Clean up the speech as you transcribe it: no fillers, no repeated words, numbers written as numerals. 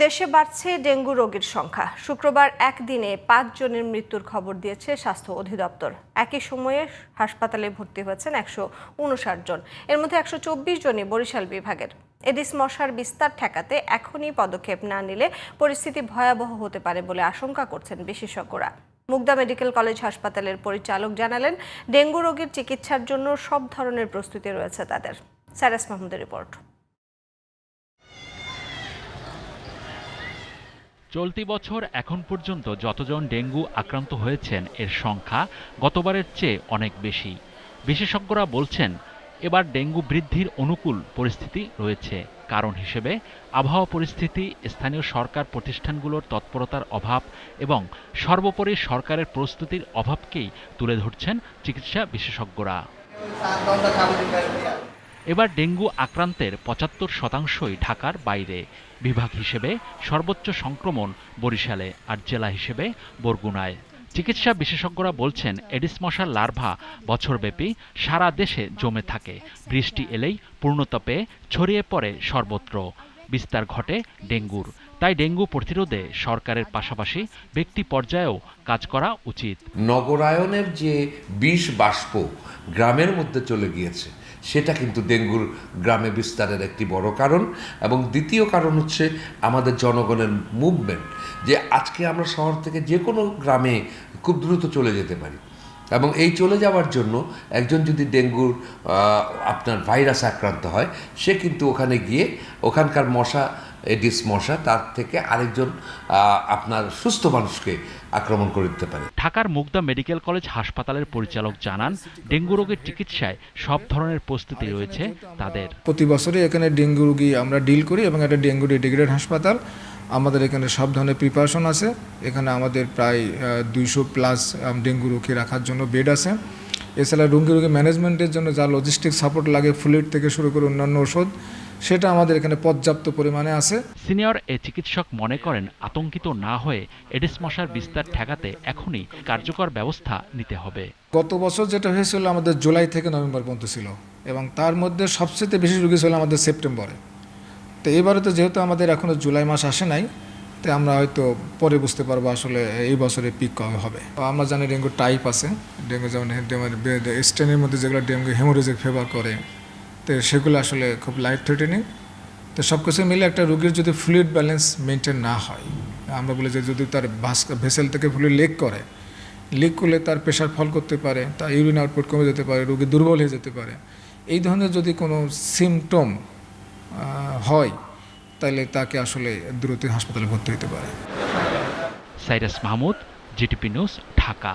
দেশে বাড়ছে ডেঙ্গু রোগীর সংখ্যা। শুক্রবার একদিনে 5 জনের মৃত্যুর খবর দিয়েছে স্বাস্থ্য অধিদপ্তর। একই সময়ে হাসপাতালে ভর্তি হয়েছেন 159 জন। এর মধ্যে 124 জনই বরিশাল বিভাগের। এডিস মশার বিস্তার ঠেকাতে এখনই পদক্ষেপ না নিলে পরিস্থিতি ভয়াবহ হতে পারে বলে আশঙ্কা করছেন বিশেষজ্ঞরা। মুগদা মেডিকেল কলেজ হাসপাতালের পরিচালক জানালেন, ডেঙ্গু রোগীর চিকিৎসার জন্য সব ধরনের প্রস্তুতি রয়েছে তাদের। সাইরাস মাহমুদের রিপোর্ট। চলতি বছর এখন পর্যন্ত যতজন ডেঙ্গু আক্রান্ত হয়েছেন এর সংখ্যা গতবারের চেয়ে অনেক বেশি। বিশেষজ্ঞরা বলছেন, এবার ডেঙ্গু বৃদ্ধির অনুকূল পরিস্থিতি রয়েছে। কারণ হিসেবে আবহাওয়া পরিস্থিতি, স্থানীয় সরকার প্রতিষ্ঠানগুলোর তৎপরতার অভাব এবং সর্বোপরি সরকারের প্রস্তুতির অভাবকেই তুলে ধরছেন চিকিৎসা বিশেষজ্ঞরা। এবার ডেঙ্গু আক্রান্তের 75% ঢাকার বাইরে। বিভাগ হিসেবে সর্বোচ্চ সংক্রমণ বরিশালে আর জেলা হিসেবে বরগুনায়। চিকিৎসা বিশেষজ্ঞরা বলছেন, এডিস মশার লার্ভা বছরব্যাপী সারা দেশে জমে থাকে। বৃষ্টি এলেই পূর্ণতা পেয়ে ছড়িয়ে পড়ে সর্বত্র। বিস্তার ঘটে ডেঙ্গুর। তাই ডেঙ্গু প্রতিরোধে সরকারের পাশাপাশি ব্যক্তি পর্যায়েও কাজ করা উচিত। নগরায়নের যে বিষ বাষ্প গ্রামের মধ্যে চলে গিয়েছে, সেটা কিন্তু ডেঙ্গুর গ্রামে বিস্তারের একটি বড় কারণ। এবং দ্বিতীয় কারণ হচ্ছে আমাদের জনগণের মুভমেন্ট, যে আজকে আমরা শহর থেকে যে কোনো গ্রামে খুব দ্রুত চলে যেতে পারি। এবং এই চলে যাওয়ার জন্য একজন যদি ডেঙ্গুর আপনার ভাইরাস আক্রান্ত হয়, সে কিন্তু ওখানে গিয়ে ওখানকার মশা, এডিস মশা, তার থেকে আরেকজন আপনার সুস্থ মানুষকে আক্রমণ করে দিতে পারে। ঢাকার মুগদা মেডিকেল কলেজ হাসপাতালের পরিচালক জানান, ডেঙ্গু রোগের চিকিৎসায় সব ধরনের প্রস্তুতি রয়েছে তাদের। প্রতি বছরই এখানে ডেঙ্গু রোগী আমরা ডিল করি এবং এটা ডেঙ্গু ডেডিকেটেড হাসপাতাল। আমাদের এখানে সব ধরনের প্রিপারেশন আছে। এখানে আমাদের প্রায় 200+ ডেঙ্গু রোগী রাখার জন্য বেড আছে। এছাড়া রোগী ম্যানেজমেন্টের জন্য যা লজিস্টিক সাপোর্ট লাগে, ফ্লুইড থেকে শুরু করে অন্যান্য ওষুধ, সেটা আমাদের এখানে পর্যাপ্ত পরিমাণে আছে। সিনিয়র এ চিকিৎসক মনে করেন, আতঙ্কিত না হয়ে এডিস মশার বিস্তার ঠেকাতে এখনই কার্যকর ব্যবস্থা নিতে হবে। গত বছর যেটা হয়েছিল আমাদের জুলাই থেকে নভেম্বর পর্যন্ত ছিল, এবং তার মধ্যে সবচেয়ে বেশি রোগী ছিল আমাদের সেপ্টেম্বরে। তো এবারে তো যেহেতু আমাদের এখনও জুলাই মাস আসে নাই, তো আমরা হয়তো পরে বুঝতে পারবো আসলে এই বছরে পিক কবে হবে। আমরা জানি ডেঙ্গু টাইপ আছে। ডেঙ্গু যেমন স্ট্রেনের মধ্যে যেগুলো ডেঙ্গু হেমোরেজিক ফেভার করে, তো সেগুলো আসলে খুব লাইফ থ্রেটেনিং। তো সব কিছু মিলে একটা রোগীর যদি ফ্লুইড ব্যালেন্স মেনটেন না হয়, আমরা বলি যে যদি তার ভেসেল থেকে ফ্লুইড লিক করলে তার প্রেশার ফল করতে পারে, তার ইউরিন আউটপুট কমে যেতে পারে, রোগী দুর্বল হয়ে যেতে পারে। এই ধরনের যদি কোনো সিমটম হয়, তাহলে তাকে আসলে দ্রুত হাসপাতালে ভর্তি হতে পারে। Cyrus Mahmud, GTP news, Dhaka.